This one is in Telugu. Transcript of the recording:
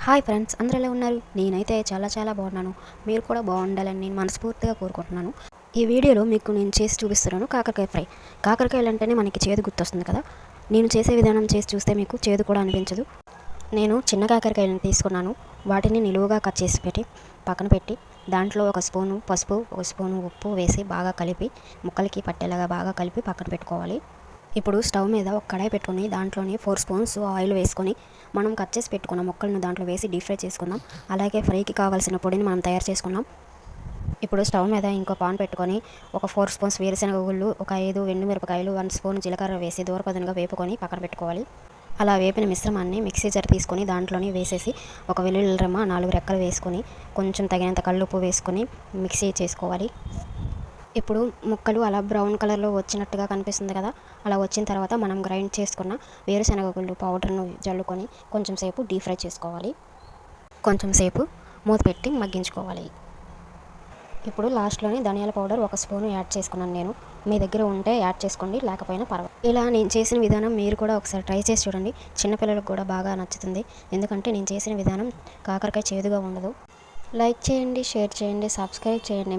హాయ్ ఫ్రెండ్స్, అందరూ ఎలా ఉన్నారు? నేనైతే చాలా బాగున్నాను. మీరు కూడా బాగుండాలని నేను మనస్ఫూర్తిగా కోరుకుంటున్నాను. ఈ వీడియోలో మీకు నేను చేసి చూపిస్తున్నాను కాకరకాయ ఫ్రై. కాకరకాయలు అంటేనే మనకి చేదు గుర్తొస్తుంది కదా. నేను చేసే విధానం చేసి చూస్తే మీకు చేదు కూడా అనిపించదు. నేను చిన్న కాకరకాయలను తీసుకున్నాను. వాటిని నిలువుగా కట్ చేసి పక్కన పెట్టి దాంట్లో ఒక స్పూను పసుపు, ఒక స్పూను ఉప్పు వేసి బాగా కలిపి ముక్కలకి పట్టేలాగా బాగా కలిపి పక్కన పెట్టుకోవాలి. ఇప్పుడు స్టవ్ మీద ఒక కడాయి పెట్టుకొని దాంట్లోని 4 స్పూన్స్ ఆయిల్ వేసుకొని మనం కట్ చేసి పెట్టుకున్న ముక్కలను దాంట్లో వేసి డీప్ ఫ్రై చేసుకుందాం. అలాగే ఫ్రైకి కావాల్సిన పొడిని మనం తయారు చేసుకుందాం. ఇప్పుడు స్టవ్ మీద ఇంకో పాన్ పెట్టుకొని ఒక 4 స్పూన్స్ వేరుశనగ గుళ్ళు, ఒక 5 ఎండుమిరపకాయలు, 1 స్పూన్ జీలకర్ర వేసి దూరపదునుగా వేపుకొని పక్కన పెట్టుకోవాలి. అలా వేపిన మిశ్రమాన్ని మిక్సీ జార్ తీసుకొని దాంట్లోని వేసేసి ఒక వెల్లుల్లి రెమ్మ 4 రెక్కలు వేసుకొని కొంచెం తగినంత కల్లుప్పు వేసుకొని మిక్సీ చేసుకోవాలి. ఇప్పుడు ముక్కలు అలా బ్రౌన్ కలర్లో వచ్చినట్టుగా కనిపిస్తుంది కదా. అలా వచ్చిన తర్వాత మనం గ్రైండ్ చేసుకున్న వేరుశనగ గుళ్ళు పౌడర్ను జల్లుకొని కొంచెం సేపు డీప్ ఫ్రై చేసుకోవాలి. కొంచెం సేపు మూత పెట్టి మగ్గించుకోవాలి. ఇప్పుడు లాస్ట్లోని ధనియాల పౌడర్ 1 స్పూన్ యాడ్ చేసుకున్నాను నేను. మీ దగ్గర ఉంటే యాడ్ చేసుకోండి, లేకపోయినా పర్వాలేదు. ఇలా నేను చేసిన విధానం మీరు కూడా ఒకసారి ట్రై చేసి చూడండి. చిన్నపిల్లలకు కూడా బాగా నచ్చుతుంది. ఎందుకంటే నేను చేసిన విధానం కాకరకాయ చేదుగా ఉండదు. లైక్ చేయండి, షేర్ చేయండి, సబ్స్క్రైబ్ చేయండి.